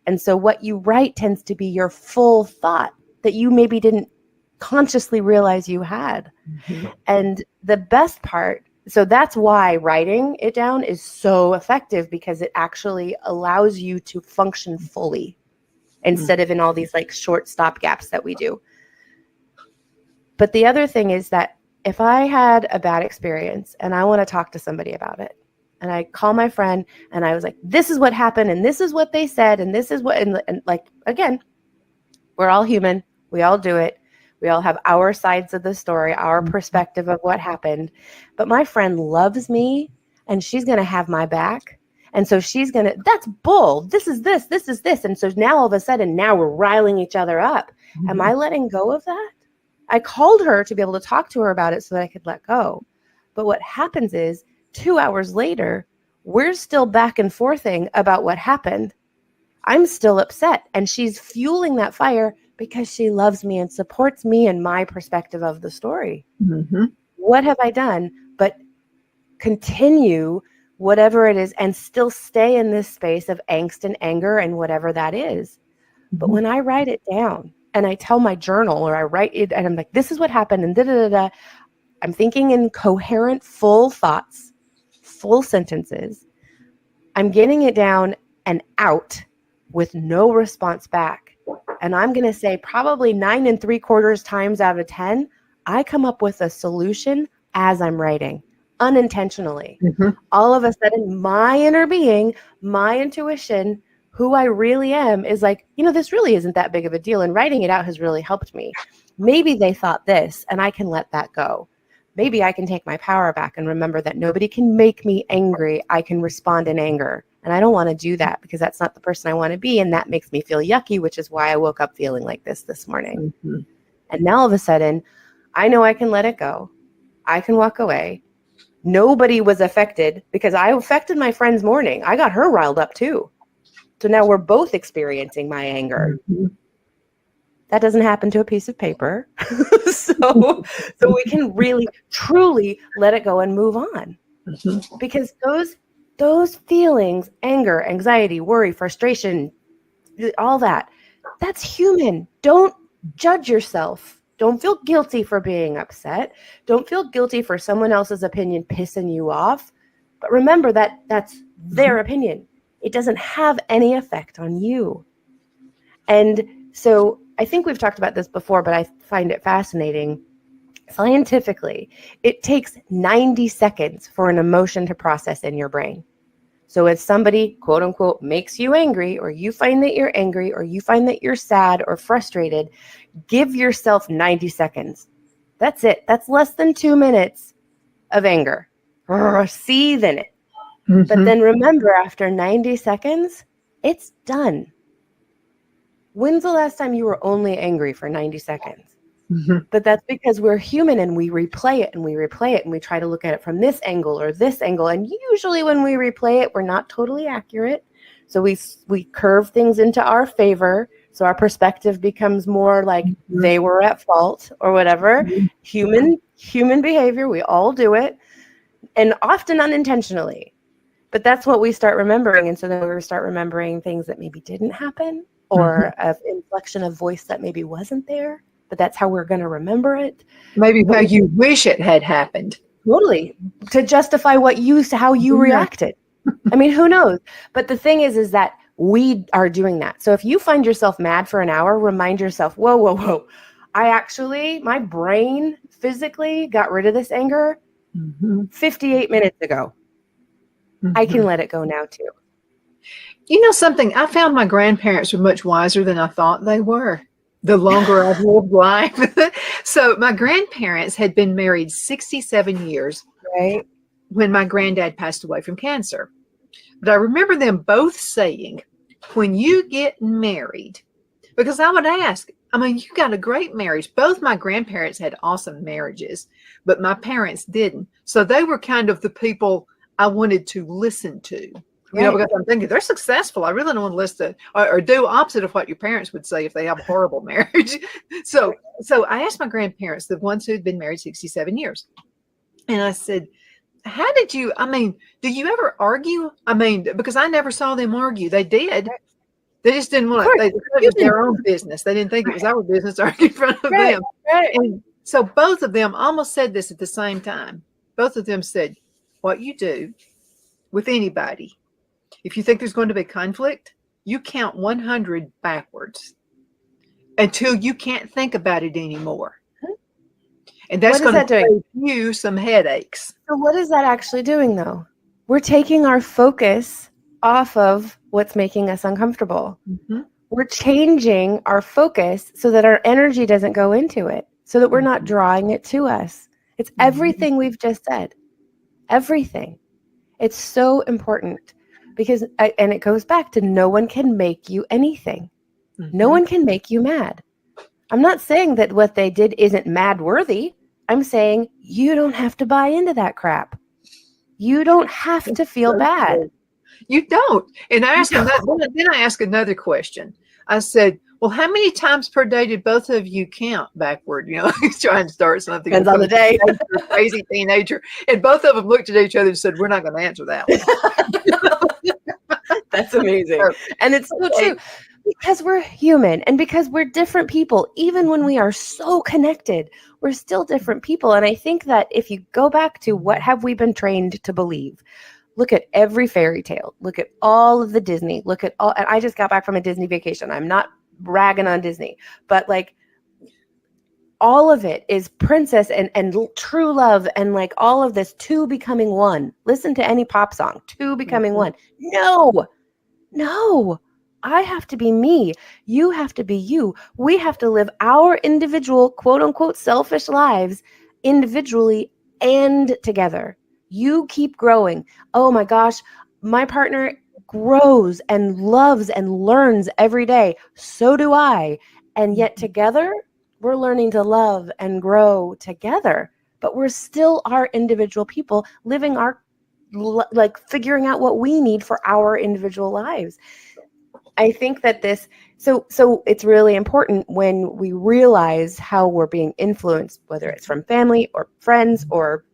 And so what you write tends to be your full thought that you maybe didn't consciously realize you had. Mm-hmm. And the best part, so that's why writing it down is so effective because it actually allows you to function fully instead of in all these like short stop gaps that we do. But the other thing is that if I had a bad experience and I want to talk to somebody about it, and I call my friend and I was like, this is what happened and this is what they said and this is what, and like, again, we're all human. We all do it. We all have our sides of the story, our perspective of what happened. But my friend loves me and she's going to have my back. And so she's going to, that's bull. This is this, this is this. And so now all of a sudden, now we're riling each other up. Mm-hmm. Am I letting go of that? I called her to be able to talk to her about it so that I could let go. But what happens is 2 hours later, we're still back and forthing about what happened. I'm still upset. And she's fueling that fire because she loves me and supports me and my perspective of the story. Mm-hmm. What have I done but continue whatever it is and still stay in this space of angst and anger and whatever that is? Mm-hmm. But when I write it down and I tell my journal or I write it and I'm like, this is what happened and da-da-da-da, I'm thinking in coherent, full thoughts, full sentences. I'm getting it down and out with no response back. And I'm going to say probably 9 3/4 times out of 10, I come up with a solution as I'm writing, unintentionally. Mm-hmm. All of a sudden, my inner being, my intuition, who I really am is like, this really isn't that big of a deal. And writing it out has really helped me. Maybe they thought this and I can let that go. Maybe I can take my power back and remember that nobody can make me angry. I can respond in anger. And I don't want to do that because that's not the person I want to be. And that makes me feel yucky, which is why I woke up feeling like this morning. Mm-hmm. And now all of a sudden, I know I can let it go. I can walk away. Nobody was affected because I affected my friend's morning. I got her riled up too. So now we're both experiencing my anger. Mm-hmm. That doesn't happen to a piece of paper. so we can really, truly let it go and move on. Mm-hmm. Because those feelings, anger, anxiety, worry, frustration, all that's human. Don't judge yourself. Don't feel guilty for being upset. Don't feel guilty for someone else's opinion pissing you off. But remember that that's their opinion. It doesn't have any effect on you. And so I think we've talked about this before, but I find it fascinating. Scientifically, it takes 90 seconds for an emotion to process in your brain. So if somebody, quote unquote, makes you angry, or you find that you're angry, or you find that you're sad or frustrated, give yourself 90 seconds. That's it. That's less than 2 minutes of anger. Seethe in it. Mm-hmm. But then remember, after 90 seconds, it's done. When's the last time you were only angry for 90 seconds? Mm-hmm. But that's because we're human and we replay it and we replay it and we try to look at it from this angle or this angle. And usually when we replay it, we're not totally accurate. So we curve things into our favor. So our perspective becomes more like they were at fault or whatever. Mm-hmm. Human behavior, we all do it. And often unintentionally. But that's what we start remembering. And so then we start remembering things that maybe didn't happen, or an inflection of voice that maybe wasn't there, but that's how we're going to remember it. Maybe how you wish it had happened. Totally. To justify how you reacted. I mean, who knows? But the thing is that we are doing that. So if you find yourself mad for an hour, remind yourself, whoa. My brain physically got rid of this anger 58 minutes ago. I can let it go now too. You know something? I found my grandparents were much wiser than I thought they were the longer I've lived life. So my grandparents had been married 67 years, right, when my granddad passed away from cancer. But I remember them both saying, when you get married, because I would ask, I mean, you got a great marriage. Both my grandparents had awesome marriages, but my parents didn't. So they were kind of the people I wanted to listen to. You know, because I'm thinking they're successful. I really don't want to listen to or do opposite of what your parents would say if they have a horrible marriage. So I asked my grandparents, the ones who'd been married 67 years, and I said, how did you, I mean, do you ever argue? I mean, because I never saw them argue. They did. They just didn't want to, it was their own business. They didn't think it was our business to argue in front of them. Right. And so both of them almost said this at the same time. Both of them said, what you do with anybody, if you think there's going to be conflict, you count 100 backwards until you can't think about it anymore. And that's going to save you some headaches. So what is that actually doing, though? We're taking our focus off of what's making us uncomfortable. We're changing our focus so that our energy doesn't go into it, so that we're not drawing it to us. It's everything we've just said. Everything. It's so important. Because, and it goes back to, no one can make you anything. No one can make you mad. I'm not saying that what they did isn't mad worthy. I'm saying you don't have to buy into that crap. You don't have to feel bad. You don't. And I asked then I asked another question. I said, well, how many times per day did both of you count backward? You know, he's trying to start something. Depends on the day. Crazy teenager. And both of them looked at each other and said, we're not going to answer that one. That's amazing. And it's so true. Because we're human and because we're different people, even when we are so connected, we're still different people. And I think that if you go back to what have we been trained to believe, look at every fairy tale, look at all of the Disney, look at all, and I just got back from a Disney vacation. I'm not ragging on Disney, but like all of it is princess and true love and like all of this, two becoming one. Listen to any pop song, two becoming one. No. I have to be me. You have to be you. We have to live our individual, quote unquote, selfish lives individually and together. You keep growing. Oh my gosh, my partner grows and loves and learns every day. So do I. And yet together, we're learning to love and grow together. But we're still our individual people living our, like figuring out what we need for our individual lives. I think that so it's really important when we realize how we're being influenced, whether it's from family or friends or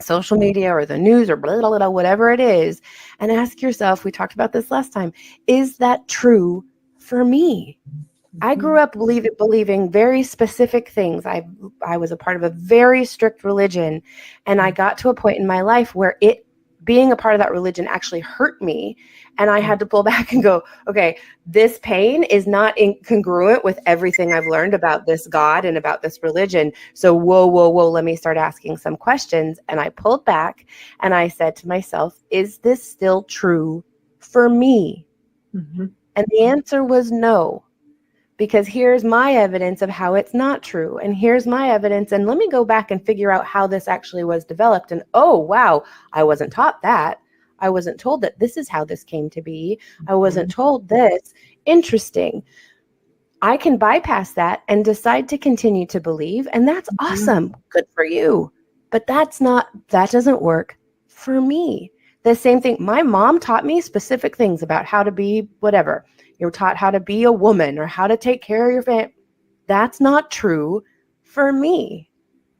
social media or the news or blah, blah, blah, whatever it is, and ask yourself, we talked about this last time, is that true for me? I grew up believing very specific things. I was a part of a very strict religion, and I got to a point in my life where being a part of that religion actually hurt me. And I had to pull back and go, okay, this pain is not incongruent with everything I've learned about this God and about this religion. So whoa, let me start asking some questions. And I pulled back and I said to myself, is this still true for me? And the answer was no, because here's my evidence of how it's not true. And here's my evidence. And let me go back and figure out how this actually was developed. And oh, wow, I wasn't taught that. I wasn't told that this is how this came to be. I wasn't told this. Interesting. I can bypass that and decide to continue to believe. And that's awesome. Good for you. But that doesn't work for me. The same thing. My mom taught me specific things about how to be whatever. You're taught how to be a woman or how to take care of your family. That's not true for me.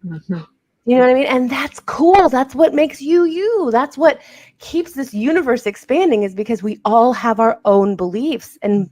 Do You know what I mean? And that's cool. That's what makes you you. That's what keeps this universe expanding, is because we all have our own beliefs. And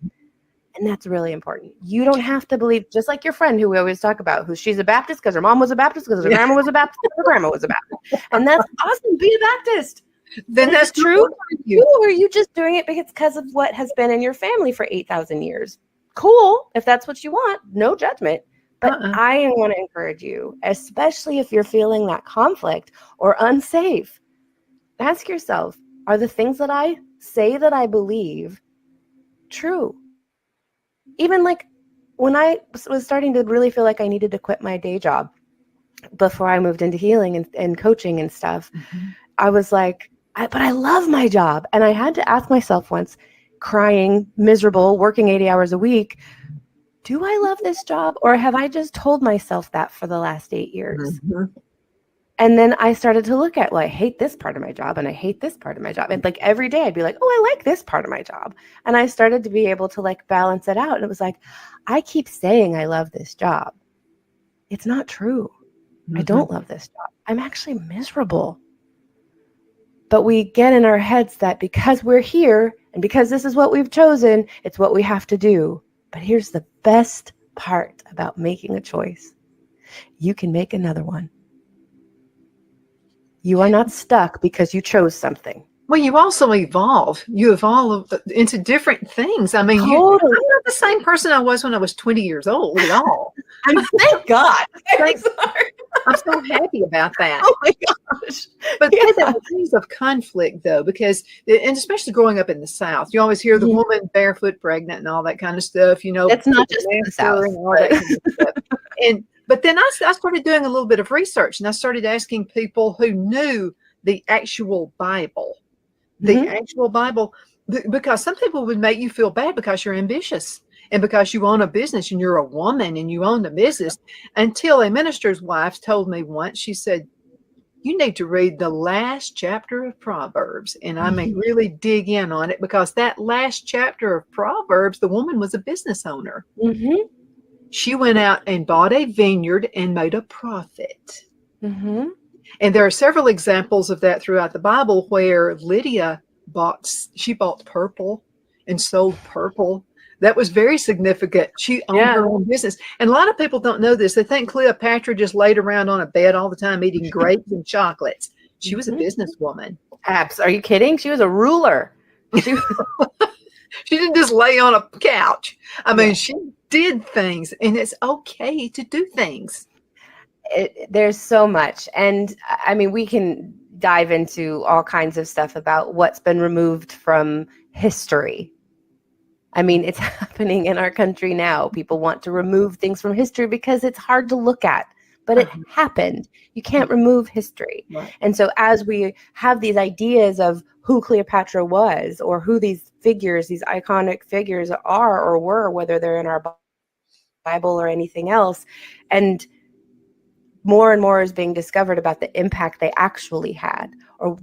that's really important. You don't have to believe, just like your friend who we always talk about, who she's a Baptist because her mom was a Baptist, because her grandma was a Baptist, because her grandma was a Baptist. And that's awesome. Be a Baptist. Then that's true. You. Or are you just doing it because of what has been in your family for 8,000 years? Cool. If that's what you want, no judgment. But I want to encourage you, especially if you're feeling that conflict or unsafe, ask yourself, are the things that I say that I believe true? Even like when I was starting to really feel like I needed to quit my day job before I moved into healing and coaching and stuff, I was like, but I love my job. And I had to ask myself once, crying, miserable, working 80 hours a week, do I love this job, or have I just told myself that for the last 8 years? And then I started to look at, well, I hate this part of my job and I hate this part of my job. And like every day I'd be like, oh, I like this part of my job. And I started to be able to like balance it out. And it was like, I keep saying I love this job. It's not true. I don't love this job. I'm actually miserable. But we get in our heads that because we're here and because this is what we've chosen, it's what we have to do. But here's the best part about making a choice. You can make another one. You are not stuck because you chose something. Well, you also evolve. You evolve into different things. I mean, Totally. I'm not the same person I was when I was 20 years old at all. Thank God. I'm so happy about that. Oh my gosh. But there were things of conflict, though, because, and especially growing up in the South, you always hear the woman barefoot pregnant and all that kind of stuff. You know, it's not just in the South. And all that kind of stuff. But then I started doing a little bit of research, and I started asking people who knew the actual Bible. The actual Bible, because some people would make you feel bad because you're ambitious and because you own a business and you're a woman and you own the business, until a minister's wife told me once, she said, you need to read the last chapter of Proverbs. And I mean, really dig in on it, because that last chapter of Proverbs, the woman was a business owner. She went out and bought a vineyard and made a profit. And there are several examples of that throughout the Bible where Lydia bought purple and sold purple. That was very significant. She owned her own business. And a lot of people don't know this. They think Cleopatra just laid around on a bed all the time eating grapes and chocolates. She was a businesswoman. Are you kidding? She was a ruler. She didn't just lay on a couch. I mean, she did things, and it's okay to do things. There's so much. And I mean, we can dive into all kinds of stuff about what's been removed from history. I mean, it's happening in our country now. People want to remove things from history because it's hard to look at, but it happened. You can't remove history. And so as we have these ideas of who Cleopatra was, or who these figures, these iconic figures are or were, whether they're in our Bible or anything else, and more is being discovered about the impact they actually had, or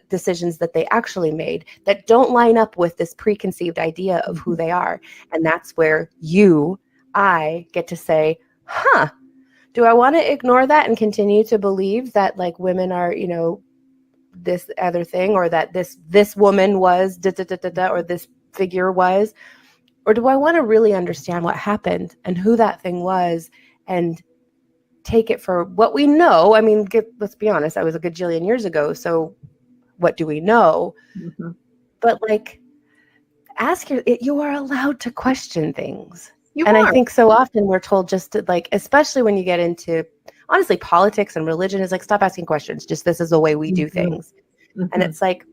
decisions that they actually made that don't line up with this preconceived idea of who they are. And that's where I get to say, do I want to ignore that and continue to believe that like women are, you know, this other thing, or that this woman was or this figure was, or do I want to really understand what happened and who that thing was, and take it for what we know? I mean, let's be honest, that was a gajillion years ago. So what do we know? But like, you are allowed to question things. I think so often we're told just to, like, especially when you get into, honestly, politics and religion, is like, stop asking questions. Just, this is the way we do things. And it's like,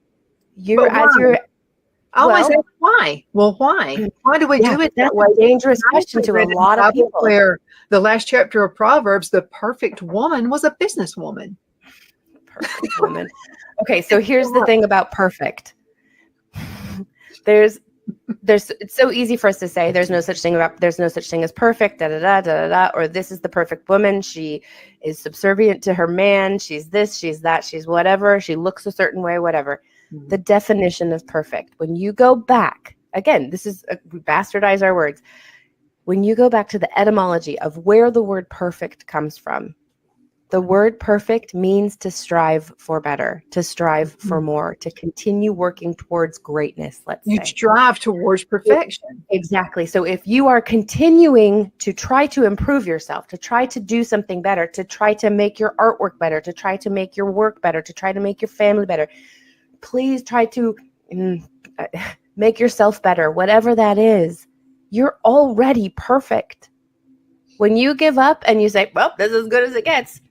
I always ask why. Well, why? Why do we do it that way? That's a dangerous question to a lot of people. Where the last chapter of Proverbs, the perfect woman was a businesswoman. Perfect woman. Okay, so here's the thing about perfect. It's so easy for us to say there's no such thing as perfect, or this is the perfect woman. She is subservient to her man. She's this, she's that, she's whatever. She looks a certain way, whatever. The definition of perfect, when you go back, again, we bastardize our words. When you go back to the etymology of where the word perfect comes from, The word perfect means to strive for better, to strive for more, to continue working towards greatness, let's You say. strive towards perfection. Exactly. So if you are continuing to try to improve yourself, to try to do something better, to try to make your artwork better, to try to make your work better, to try to make your family better, please try to make yourself better, whatever that is. You're already perfect. When you give up and you say, well, this is as good as it gets,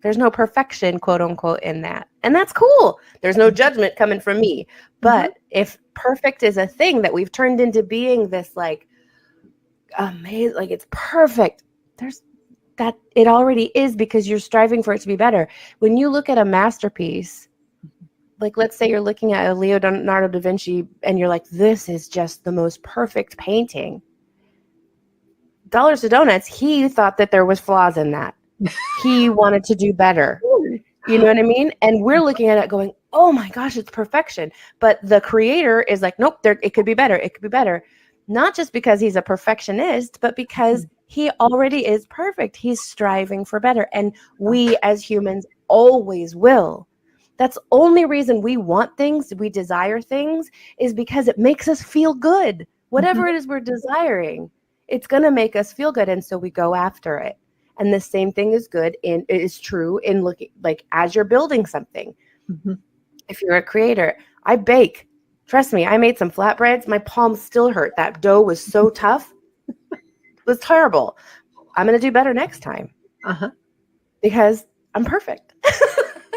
there's no perfection, quote unquote, in that. And that's cool. There's no judgment coming from me. But if perfect is a thing that we've turned into being this like amazing, like it's perfect, there's that it already is because you're striving for it to be better. When you look at a masterpiece, like let's say you're looking at a Leonardo da Vinci and you're like, this is just the most perfect painting. Dollars to Donuts, he thought that there was flaws in that. He wanted to do better. You know what I mean? And we're looking at it going, oh my gosh, it's perfection. But the creator is like, nope, it could be better. It could be better. Not just because he's a perfectionist, but because he already is perfect. He's striving for better. And we as humans always will. That's the only reason we want things, we desire things, is because it makes us feel good. Whatever it is we're desiring, it's going to make us feel good. And so we go after it. And the same thing is true in looking, like as you're building something. If you're a creator, I bake. Trust me, I made some flatbreads. My palms still hurt. That dough was so tough. It was terrible. I'm going to do better next time. Because I'm perfect.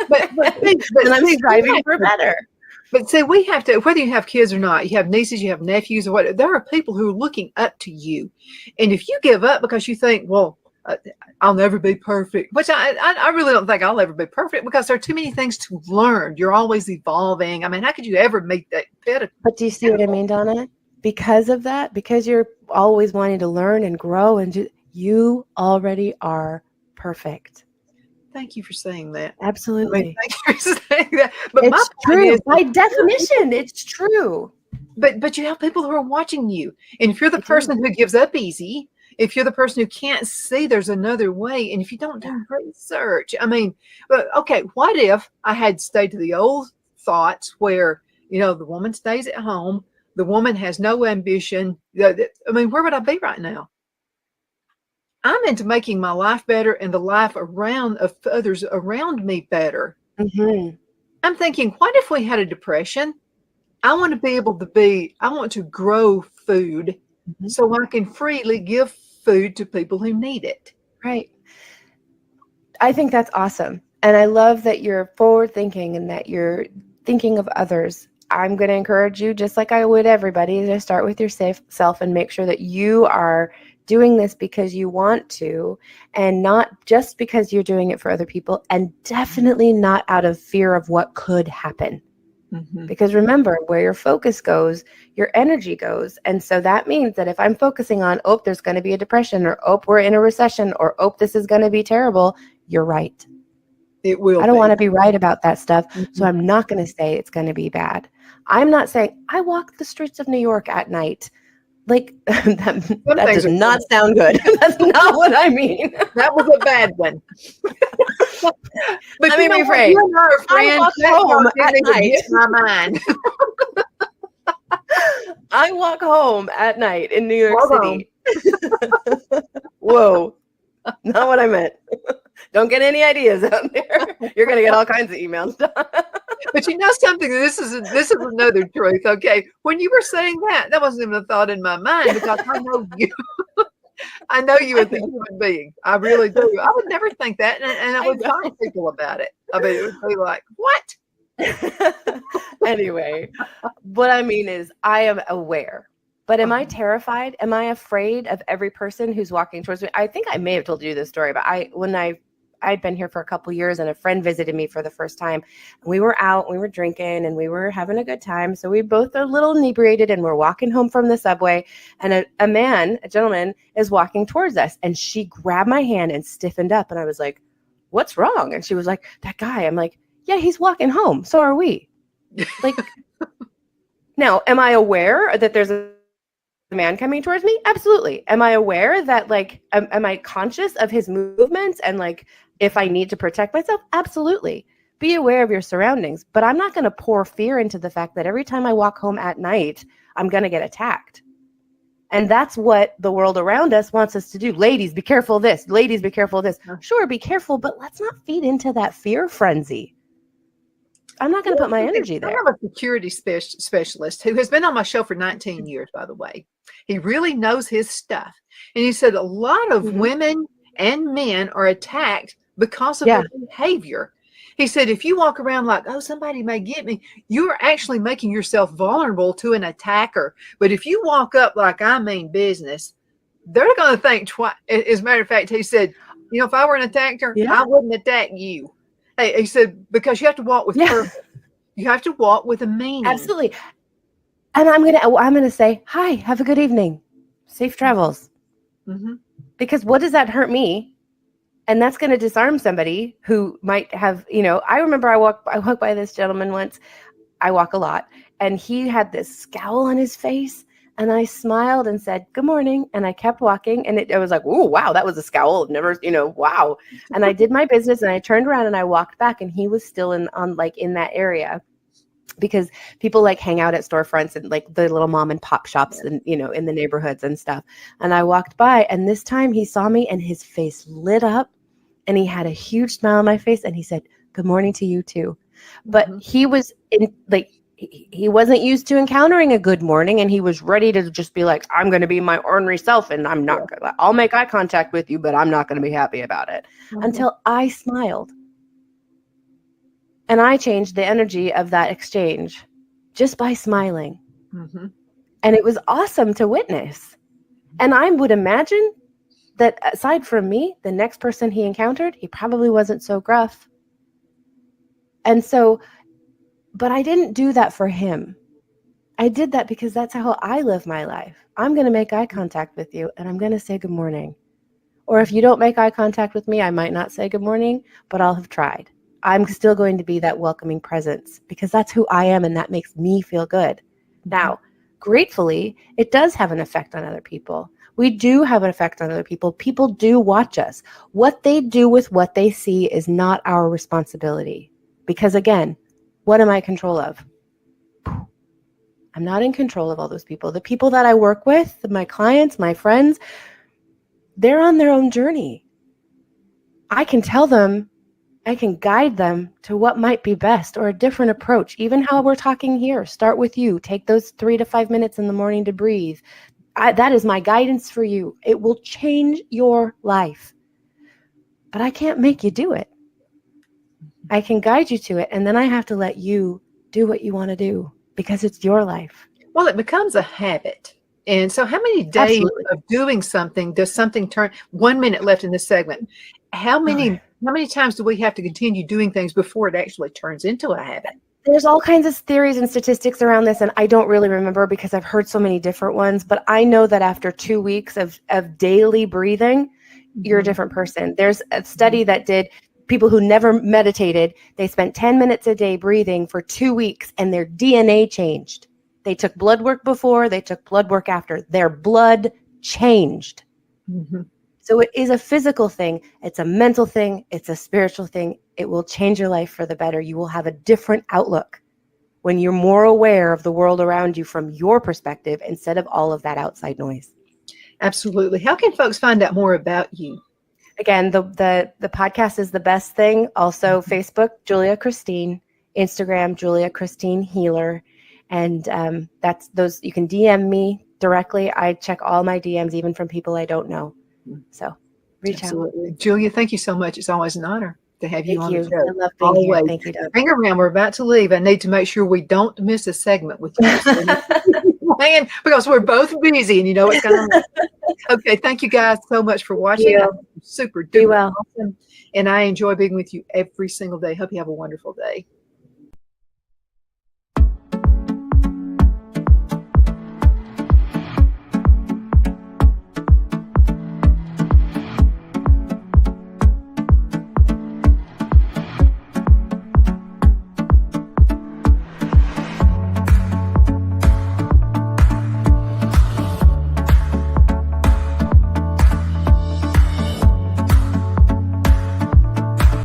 But and I'm striving for better. But see, we have to, whether you have kids or not, you have nieces, you have nephews or what, there are people who are looking up to you. And if you give up because you think, well, I'll never be perfect, which I really don't think I'll ever be perfect because there are too many things to learn. You're always evolving. I mean, how could you ever meet that pinnacle? But do you see what I mean, Donna? Because of that, because you're always wanting to learn and grow, and you already are perfect. Thank you for saying that. Absolutely. I mean, thank you for saying that. But it's true. By definition, it's true. But you have people who are watching you. And if you're the person who gives up easy, if you're the person who can't see there's another way, and if you don't do research, I mean, but okay, what if I had stayed to the old thoughts where, you know, the woman stays at home, the woman has no ambition. I mean, where would I be right now? I'm into making my life better and the life of others around me better. I'm thinking, what if we had a depression? I want to be able to I want to grow food so I can freely give food to people who need it. Right. I think that's awesome. And I love that you're forward thinking and that you're thinking of others. I'm going to encourage you, just like I would everybody, to start with your safe self and make sure that you are doing this because you want to, and not just because you're doing it for other people, and definitely not out of fear of what could happen. Because remember, where your focus goes, your energy goes. And so that means that if I'm focusing on, oh, there's going to be a depression, or oh, we're in a recession, or oh, this is going to be terrible, you're right. It will. I don't want to be right about that stuff. So I'm not going to say it's going to be bad. I'm not saying I walk the streets of New York at night. Like that does not sound good. That's not what I mean. That was a bad one. But let me rephrase. You and I are friends. I walk home at night. My mind. I walk home at night in New York City. Whoa. Not what I meant. Don't get any ideas out there. You're going to get all kinds of emails. But you know something, this is another truth, okay? When you were saying that wasn't even a thought in my mind, because I know you. I know you as a human being. I really do. I would never think that, and I would talk to people about it. I mean, it would be like, what? Anyway, what I mean is I am aware. But am I terrified? Am I afraid of every person who's walking towards me? I think I may have told you this story, but I'd been here for a couple years and a friend visited me for the first time. We were out, we were drinking, and we were having a good time. So we both are a little inebriated and we're walking home from the subway. And a gentleman is walking towards us, and she grabbed my hand and stiffened up. And I was like, what's wrong? And she was like, that guy. I'm like, yeah, he's walking home. So are we. Like, now, am I aware that there's a man coming towards me? Absolutely. Am I aware that, like, am I conscious of his movements and, like, If I need to protect myself, absolutely. Be aware of your surroundings. But I'm not going to pour fear into the fact that every time I walk home at night, I'm going to get attacked. And that's what the world around us wants us to do. Ladies, be careful of this. Ladies, be careful of this. Sure, be careful, but let's not feed into that fear frenzy. I'm not going to put my energy there. I have a security specialist who has been on my show for 19 years, by the way. He really knows his stuff. And he said a lot of women and men are attacked because of their behavior. He said, if you walk around like, oh, somebody may get me, you're actually making yourself vulnerable to an attacker. But if you walk up like I mean business, they're going to think twice. As a matter of fact, he said, if I were an attacker, I wouldn't attack you. He said, because you have to walk with purpose. You have to walk with a meaning. Absolutely. And I'm gonna say, hi, have a good evening. Safe travels. Mm-hmm. Because what does that hurt me? And that's going to disarm somebody who might have, I remember I walked by this gentleman once. I walk a lot. And he had this scowl on his face. And I smiled and said, good morning. And I kept walking. And it was like, oh, wow, that was a scowl. Never, wow. And I did my business and I turned around and I walked back and he was still in that area. Because people like hang out at storefronts and like the little mom and pop shops and, in the neighborhoods and stuff. And I walked by and this time he saw me and his face lit up and he had a huge smile on my face and he said, good morning to you too. But he was he wasn't used to encountering a good morning and he was ready to just be like, I'm going to be my ordinary self and I'll make eye contact with you, but I'm not going to be happy about it until I smiled. And I changed the energy of that exchange just by smiling. Mm-hmm. And it was awesome to witness. And I would imagine that aside from me, the next person he encountered, he probably wasn't so gruff. And so, but I didn't do that for him. I did that because that's how I live my life. I'm going to make eye contact with you and I'm going to say good morning. Or if you don't make eye contact with me, I might not say good morning, but I'll have tried. I'm still going to be that welcoming presence because that's who I am and that makes me feel good. Now, gratefully, it does have an effect on other people. We do have an effect on other people. People do watch us. What they do with what they see is not our responsibility. Because again, what am I in control of? I'm not in control of all those people. The people that I work with, my clients, my friends, they're on their own journey. I can tell them, I can guide them to what might be best or a different approach. Even how we're talking here, start with you. Take those 3 to 5 minutes in the morning to breathe. That is my guidance for you. It will change your life. But I can't make you do it. I can guide you to it. And then I have to let you do what you want to do because it's your life. Well, it becomes a habit. And so how many days of doing something does something turn? 1 minute left in this segment. How many times do we have to continue doing things before it actually turns into a habit? There's all kinds of theories and statistics around this, and I don't really remember because I've heard so many different ones, but I know that after 2 weeks of daily breathing, you're a different person. There's a study that did people who never meditated, they spent 10 minutes a day breathing for 2 weeks, and their DNA changed. They took blood work before, they took blood work after. Their blood changed. Mm-hmm. So it is a physical thing. It's a mental thing. It's a spiritual thing. It will change your life for the better. You will have a different outlook when you're more aware of the world around you from your perspective instead of all of that outside noise. Absolutely. How can folks find out more about you? Again, the podcast is the best thing. Also, Facebook, Julia Christine, Instagram, Julia Christine Healer. And that's those. You can DM me directly. I check all my DMs, even from people I don't know. So reach out. Julia, thank you so much. It's always an honor to have you on the show. I love being here. Thank you, Doug. Hang around. We're about to leave. I need to make sure we don't miss a segment with you. Because we're both busy and what's going on. Okay. Thank you guys so much for watching. Super duper awesome. And I enjoy being with you every single day. Hope you have a wonderful day.